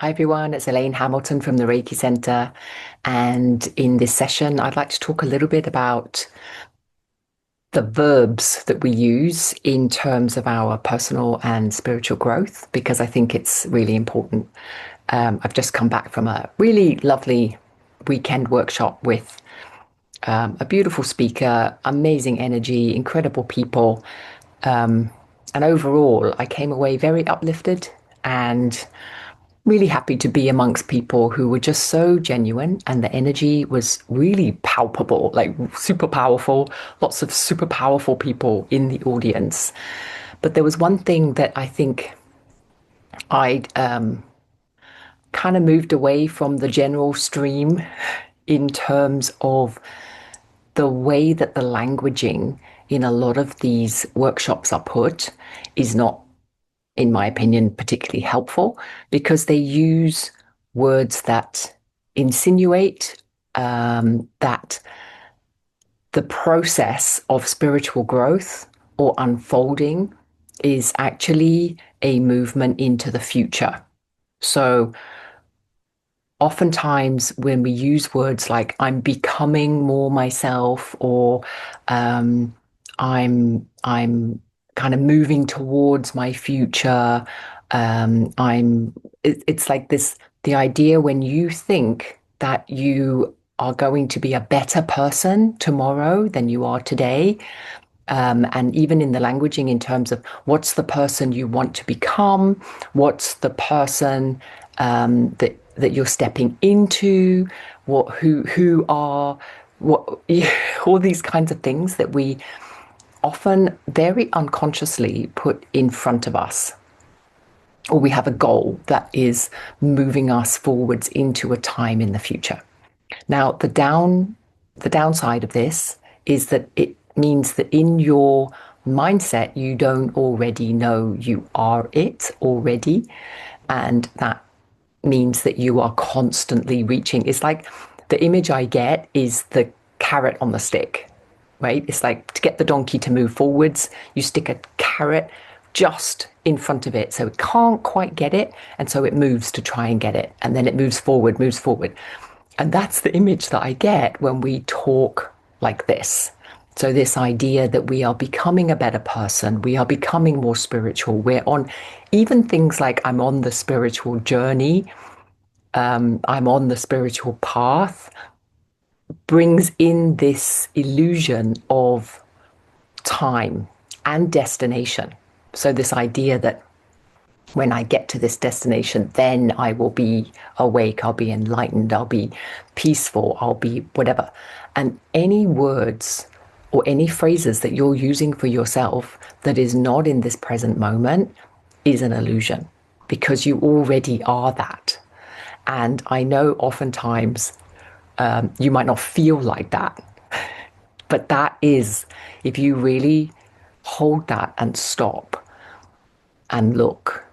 Hi everyone, it's Elaine Hamilton from the Reiki Center. And in this session, I'd like to talk a little bit about the verbs that we use in terms of our personal and spiritual growth, because I think it's really important. I've just come back from a really lovely weekend workshop with a beautiful speaker, amazing energy, incredible people. And overall, I came away very uplifted and really happy to be amongst people who were just so genuine, and the energy was really palpable, like super powerful, lots of super powerful people in the audience. But there was one thing that I think I'd kind of moved away from the general stream in terms of the way that the languaging in a lot of these workshops are put is not, in my opinion, particularly helpful, because they use words that insinuate that the process of spiritual growth or unfolding is actually a movement into the future. So oftentimes when we use words like I'm becoming more myself, or I'm kind of moving towards my future, it's like this, the idea when you think that you are going to be a better person tomorrow than you are today. And even in the languaging, in terms of what's the person you want to become, what's the person that you're stepping into, who are what all these kinds of things that we often very unconsciously put in front of us, or we have a goal that is moving us forwards into a time in the future. Now, the downside of this is that it means that in your mindset, you don't already know you are it already. And that means that you are constantly reaching. It's like the image I get is the carrot on the stick, right? It's like to get the donkey to move forwards, you stick a carrot just in front of it so it can't quite get it, and so it moves to try and get it, and then it moves forward, moves forward. And that's the image that I get when we talk like this. So this idea that we are becoming a better person, we are becoming more spiritual, we're on even things like I'm on the spiritual journey, I'm on the spiritual path, brings in this illusion of time and destination. So this idea that when I get to this destination, then I will be awake, I'll be enlightened, I'll be peaceful, I'll be whatever. And any words or any phrases that you're using for yourself that is not in this present moment is an illusion, because you already are that. And I know oftentimes you might not feel like that, but that is, if you really hold that and stop and look,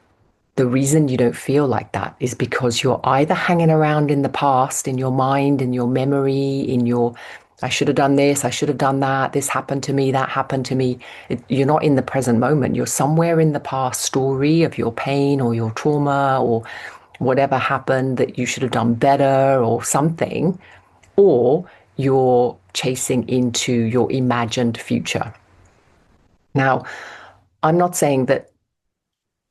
the reason you don't feel like that is because you're either hanging around in the past, in your mind, in your memory, in your, I should have done this, I should have done that, this happened to me, that happened to me. You're not in the present moment. You're somewhere in the past story of your pain or your trauma or whatever happened that you should have done better or something, or you're chasing into your imagined future. Now, I'm not saying that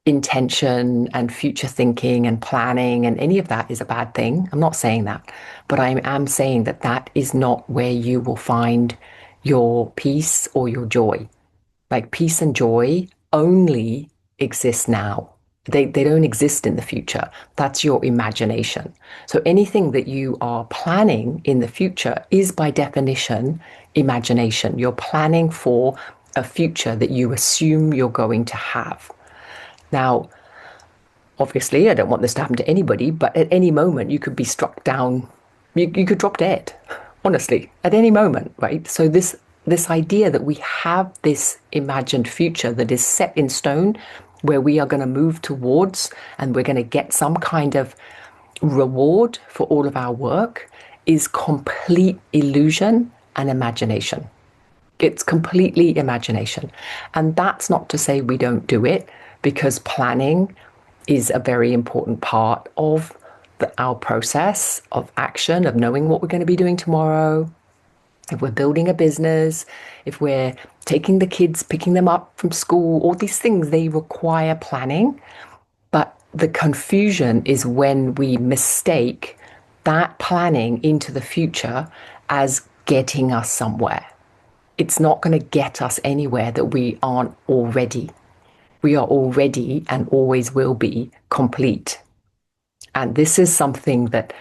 intention and future thinking and planning and any of that is a bad thing. I'm not saying that, but I am saying that that is not where you will find your peace or your joy. Like peace and joy only exist now. They don't exist in the future. That's your imagination. So anything that you are planning in the future is by definition imagination. You're planning for a future that you assume you're going to have. Now, obviously, I don't want this to happen to anybody, but at any moment you could be struck down. You could drop dead, honestly, at any moment, right? So this idea that we have this imagined future that is set in stone, where we are going to move towards and we're going to get some kind of reward for all of our work, is complete illusion and imagination. It's completely imagination. And that's not to say we don't do it, because planning is a very important part of our process of action, of knowing what we're going to be doing tomorrow. If we're building a business, if we're taking the kids, picking them up from school, all these things, they require planning. But the confusion is when we mistake that planning into the future as getting us somewhere. It's not going to get us anywhere that we aren't already. We are already and always will be complete. And this is something that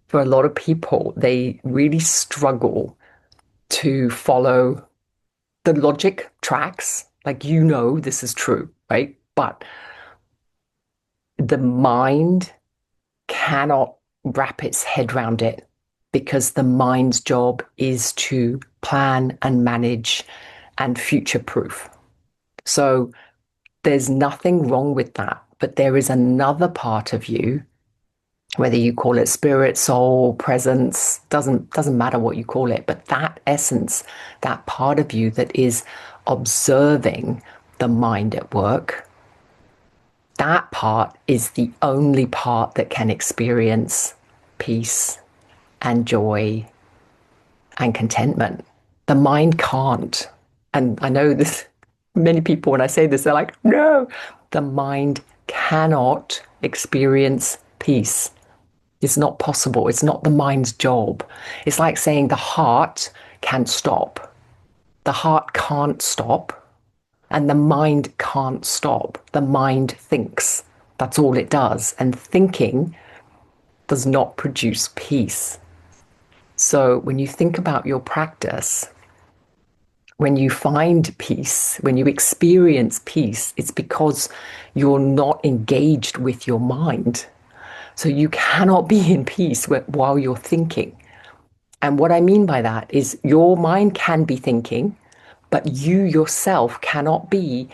for a lot of people, they really struggle to follow the logic tracks. Like, this is true, right? But the mind cannot wrap its head around it because the mind's job is to plan and manage and future proof. So there's nothing wrong with that. But there is another part of you, whether you call it spirit, soul, presence, doesn't matter what you call it, but that essence, that part of you that is observing the mind at work, that part is the only part that can experience peace and joy and contentment. The mind can't. And I know this, many people, when I say this, they're like, no, the mind cannot experience peace. It's not possible. It's not the mind's job. It's like saying the heart can't stop. The heart can't stop. And the mind can't stop. The mind thinks. That's all it does. And thinking does not produce peace. So when you think about your practice, when you find peace, when you experience peace, it's because you're not engaged with your mind. So you cannot be in peace while you're thinking. And what I mean by that is your mind can be thinking, but you yourself cannot be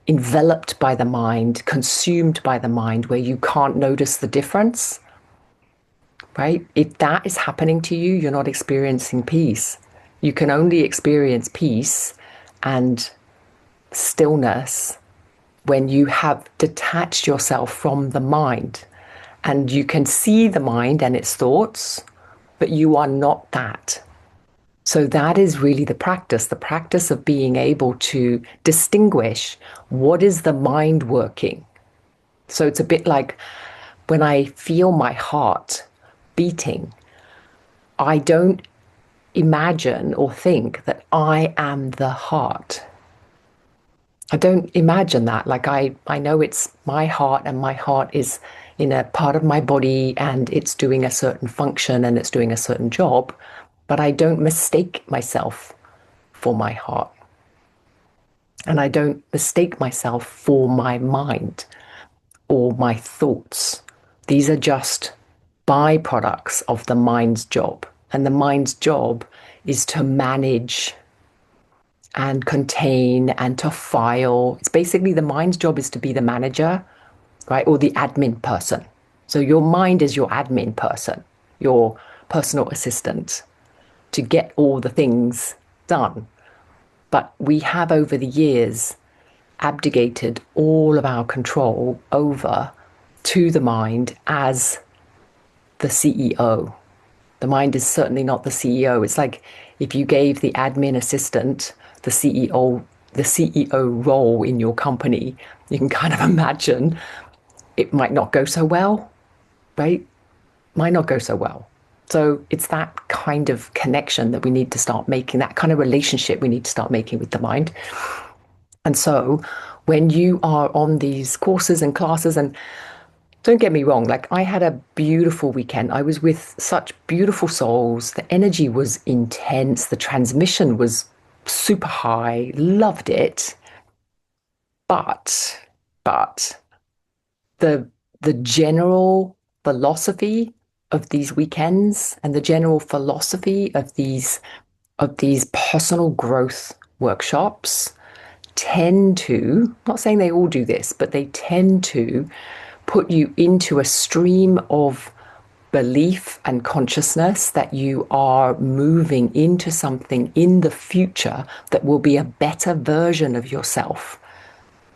enveloped by the mind, consumed by the mind, where you can't notice the difference, right? If that is happening to you, you're not experiencing peace. You can only experience peace and stillness when you have detached yourself from the mind. And you can see the mind and its thoughts, but you are not that. So that is really the practice of being able to distinguish what is the mind working. So it's a bit like when I feel my heart beating, I don't imagine or think that I am the heart. I don't imagine that. Like I know it's my heart and my heart is in a part of my body and it's doing a certain function and it's doing a certain job, but I don't mistake myself for my heart. And I don't mistake myself for my mind or my thoughts. These are just byproducts of the mind's job. And the mind's job is to manage and contain and to file. It's basically the mind's job is to be the manager, right? Or the admin person. So your mind is your admin person, your personal assistant to get all the things done. But we have over the years abdicated all of our control over to the mind as the CEO. The mind is certainly not the CEO. It's like if you gave the admin assistant the CEO role in your company, you can kind of imagine it might not go so well, right? Might not go so well. So it's that kind of connection that we need to start making, that kind of relationship we need to start making with the mind. And so when you are on these courses and classes, and don't get me wrong, like I had a beautiful weekend. I was with such beautiful souls. The energy was intense. The transmission was super high. Loved it. But the general philosophy of these weekends and the general philosophy of these personal growth workshops tend to, not saying they all do this, but they tend to put you into a stream of belief and consciousness that you are moving into something in the future that will be a better version of yourself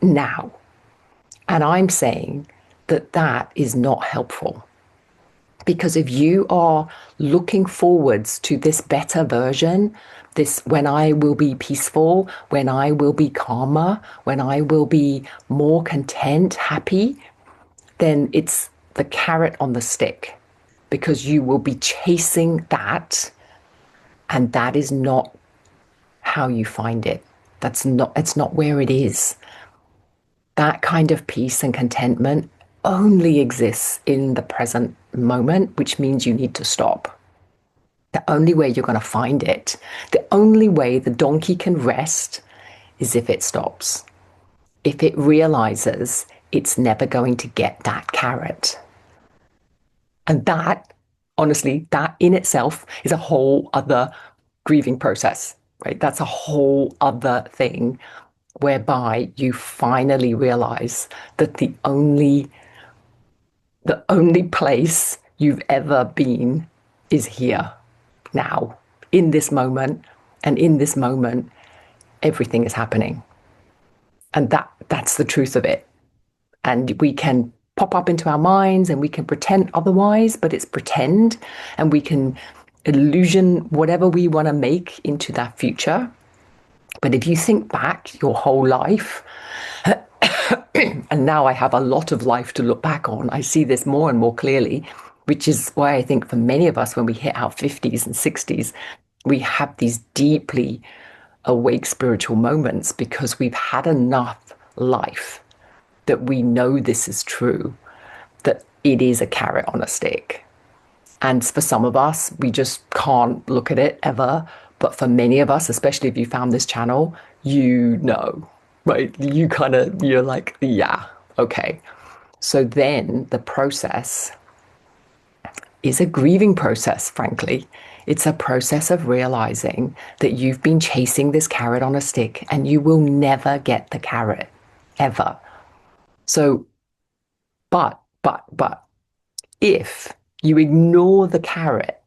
now. And I'm saying that that is not helpful. Because if you are looking forwards to this better version, this when I will be peaceful, when I will be calmer, when I will be more content, happy, then it's the carrot on the stick because you will be chasing that, and that is not how you find it. It's not where it is. That kind of peace and contentment only exists in the present moment, which means you need to stop. The only way you're going to find it, the only way the donkey can rest is if it stops. If it realizes it's never going to get that carrot. And that, honestly, that in itself is a whole other grieving process, right? That's a whole other thing whereby you finally realize that the only place you've ever been is here now in this moment, and in this moment everything is happening, and that's the truth of it. And we can pop up into our minds and we can pretend otherwise, but it's pretend, and we can illusion whatever we want to make into that future. But if you think back your whole life, and now I have a lot of life to look back on, I see this more and more clearly, which is why I think for many of us, when we hit our 50s and 60s, we have these deeply awake spiritual moments because we've had enough life that we know this is true, that it is a carrot on a stick. And for some of us, we just can't look at it ever. But for many of us, especially if you found this channel, you know, right? You're like, yeah, okay. So then the process is a grieving process, frankly. It's a process of realizing that you've been chasing this carrot on a stick and you will never get the carrot, ever. So, but, if you ignore the carrot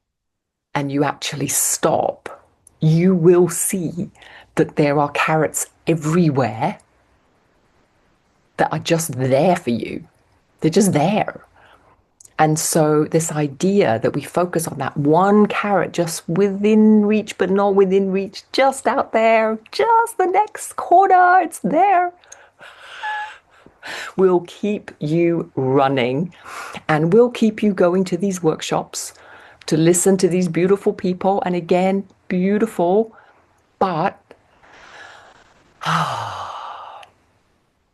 and you actually stop, you will see that there are carrots everywhere that are just there for you. They're just there. And so this idea that we focus on that one carrot just within reach, but not within reach, just out there, just the next corner, it's there, will keep you running and will keep you going to these workshops to listen to these beautiful people. And again, beautiful, but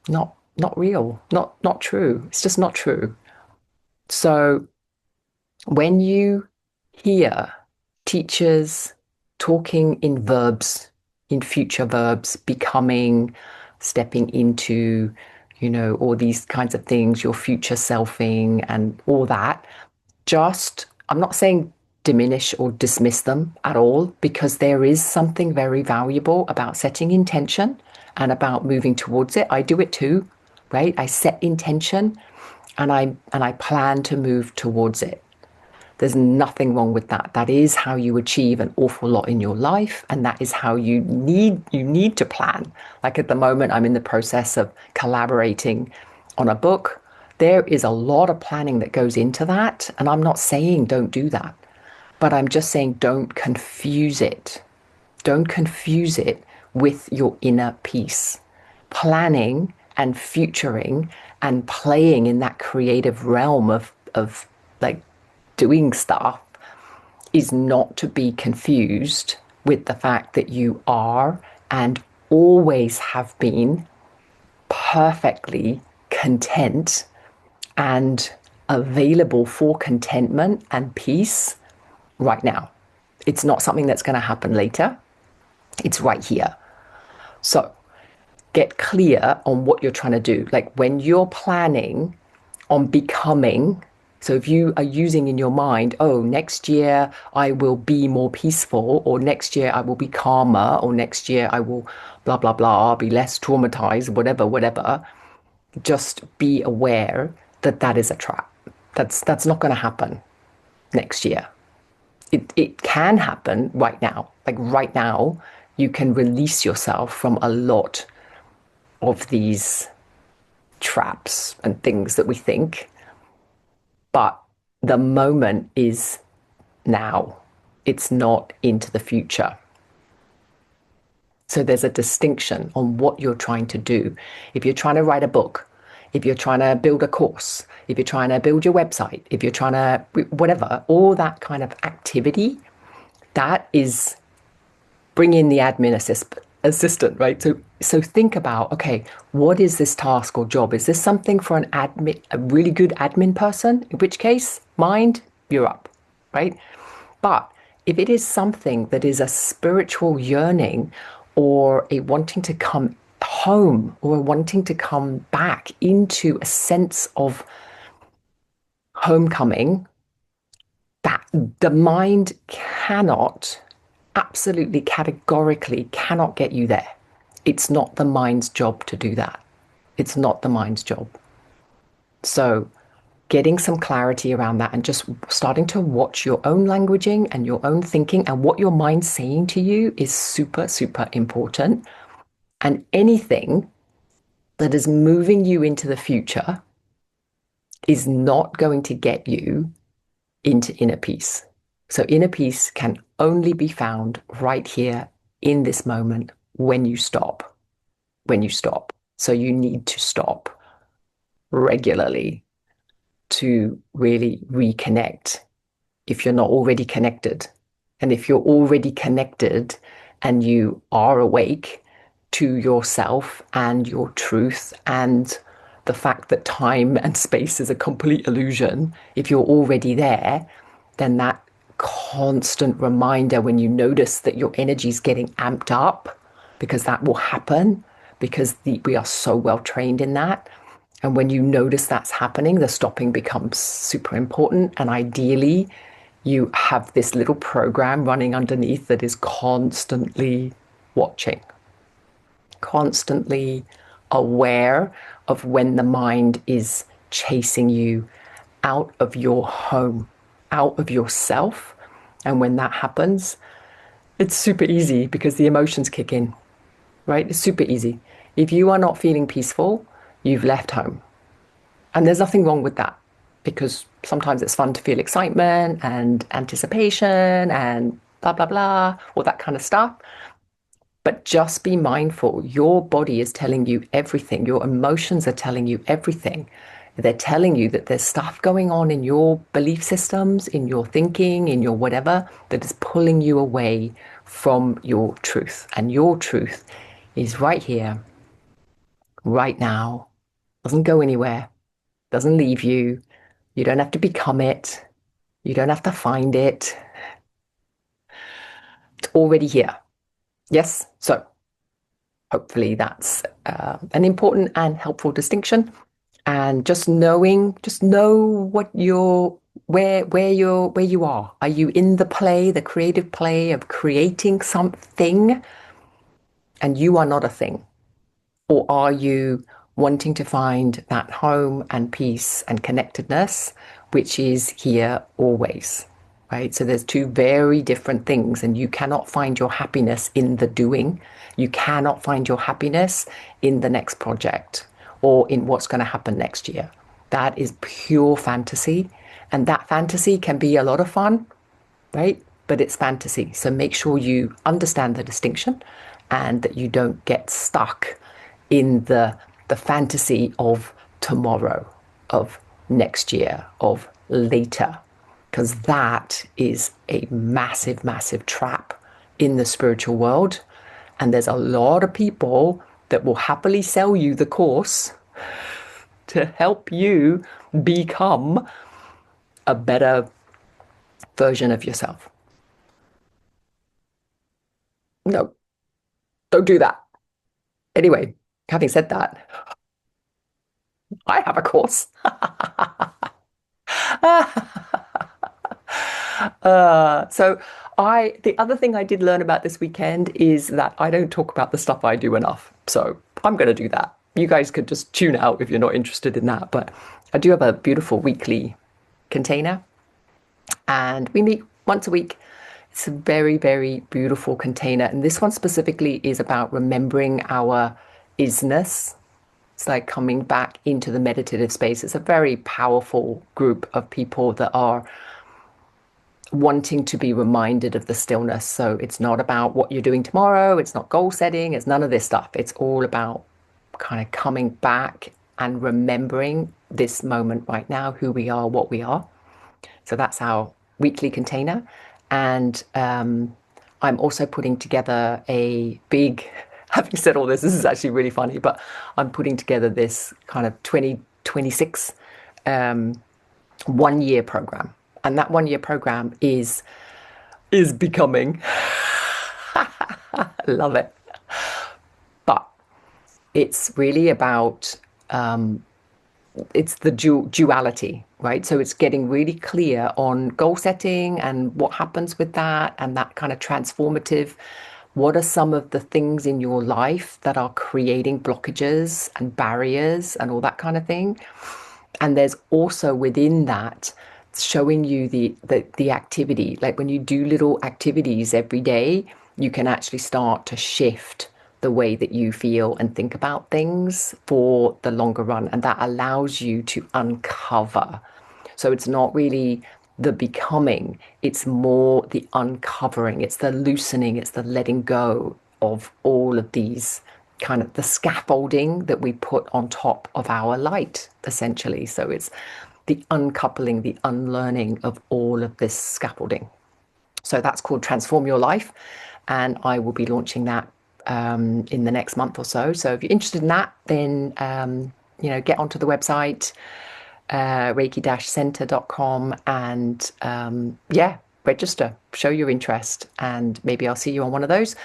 not real, not true. It's just not true. So when you hear teachers talking in verbs, in future verbs, becoming, stepping into, all these kinds of things, your future selfing and all that, I'm not saying diminish or dismiss them at all, because there is something very valuable about setting intention and about moving towards it. I do it too, right? I set intention and I plan to move towards it. There's nothing wrong with that. That is how you achieve an awful lot in your life, and that is how you need to plan. Like at the moment, I'm in the process of collaborating on a book. There is a lot of planning that goes into that, and I'm not saying don't do that, but I'm just saying don't confuse it. Don't confuse it with your inner peace. Planning and futuring and playing in that creative realm of like doing stuff is not to be confused with the fact that you are and always have been perfectly content and available for contentment and peace right now. It's not something that's going to happen later. It's right here. So get clear on what you're trying to do. Like when you're planning on becoming, so if you are using in your mind, oh, next year I will be more peaceful, or next year I will be calmer, or next year I will blah, blah, blah, be less traumatized, whatever, just be aware that that is a trap. That's not going to happen next year. It can happen right now. Like right now, you can release yourself from a lot of these traps and things that we think, but the moment is now. It's not into the future. So there's a distinction on what you're trying to do. If you're trying to write a book, if you're trying to build a course, if you're trying to build your website, if you're trying to, whatever, all that kind of activity, that is bring in the assistant, right? So think about, okay, what is this task or job? Is this something for an admin, a really good admin person? In which case, mind, you're up, right? But if it is something that is a spiritual yearning or a wanting to come home or wanting to come back into a sense of homecoming, that the mind cannot, absolutely categorically cannot get you there. It's not the mind's job to do that. It's not the mind's job. So getting some clarity around that and just starting to watch your own languaging and your own thinking and what your mind's saying to you is super, super important. And anything that is moving you into the future is not going to get you into inner peace. So inner peace can only be found right here in this moment when you stop. When you stop. So you need to stop regularly to really reconnect if you're not already connected. And if you're already connected and you are awake to yourself and your truth and the fact that time and space is a complete illusion, if you're already there, then that constant reminder when you notice that your energy is getting amped up, because that will happen, because we are so well trained in that. And when you notice that's happening, the stopping becomes super important. And ideally, you have this little program running underneath that is constantly watching, constantly aware of when the mind is chasing you out of your home, out of yourself. And when that happens, it's super easy because the emotions kick in, right? It's super easy. If you are not feeling peaceful, you've left home. And there's nothing wrong with that because sometimes it's fun to feel excitement and anticipation and blah, blah, blah, all that kind of stuff. But just be mindful. Your body is telling you everything. Your emotions are telling you everything. They're telling you that there's stuff going on in your belief systems, in your thinking, in your whatever, that is pulling you away from your truth. And your truth is right here, right now, doesn't go anywhere, doesn't leave you. You don't have to become it. You don't have to find it. It's already here. Yes? So hopefully that's an important and helpful distinction. And just know what where you are. Are you in the play, the creative play of creating something, and you are not a thing? Or are you wanting to find that home and peace and connectedness, which is here always, right? So there's two very different things, and you cannot find your happiness in the doing. You cannot find your happiness in the next project or in what's going to happen next year. That is pure fantasy. And that fantasy can be a lot of fun, right? But it's fantasy. So make sure you understand the distinction and that you don't get stuck in the fantasy of tomorrow, of next year, of later, because that is a massive, massive trap in the spiritual world. And there's a lot of people that will happily sell you the course to help you become a better version of yourself. No, don't do that. Anyway, having said that, I have a course. So the other thing I did learn about this weekend is that I don't talk about the stuff I do enough. So I'm going to do that. You guys could just tune out if you're not interested in that. But I do have a beautiful weekly container and we meet once a week. It's a very, very beautiful container. And this one specifically is about remembering our isness, It's like coming back into the meditative space. It's a very powerful group of people that are wanting to be reminded of the stillness. So it's not about what you're doing tomorrow, it's not goal setting, it's none of this stuff. It's all about kind of coming back and remembering this moment right now, who we are, what we are. So that's our weekly container. And I'm also putting together a big, having said all this is actually really funny, but I'm putting together this kind of 2026 1 year program. And that 1 year program is becoming, I love it, but it's really about it's the duality, right? So it's getting really clear on goal setting and what happens with that and that kind of transformative. What are some of the things in your life that are creating blockages and barriers and all that kind of thing? And there's also within that showing you the activity. Like when you do little activities every day, you can actually start to shift the way that you feel and think about things for the longer run. And that allows you to uncover. So it's not really the becoming, it's more the uncovering, it's the loosening, it's the letting go of all of these kind of the scaffolding that we put on top of our light, essentially. So it's the uncoupling, the unlearning of all of this scaffolding. So that's called Transform Your Life. And I will be launching that in the next month or so. So if you're interested in that, then, get onto the website, reiki-center.com, and register, show your interest, and maybe I'll see you on one of those.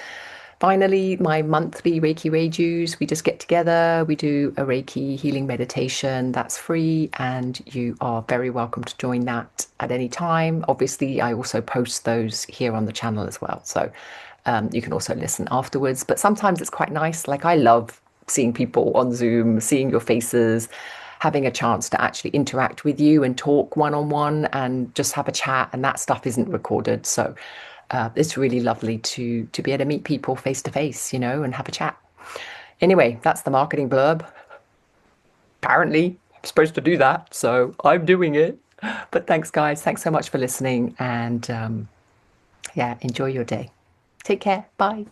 Finally, my monthly Reiki Reijus, we just get together, we do a Reiki healing meditation that's free, and you are very welcome to join that at any time. Obviously, I also post those here on the channel as well. So you can also listen afterwards. But sometimes it's quite nice. Like I love seeing people on Zoom, seeing your faces, having a chance to actually interact with you and talk one on one and just have a chat. And that stuff isn't recorded. So it's really lovely to be able to meet people face to face, and have a chat. Anyway, that's the marketing blurb. Apparently, I'm supposed to do that, so I'm doing it. But thanks, guys. Thanks so much for listening. And enjoy your day. Take care. Bye.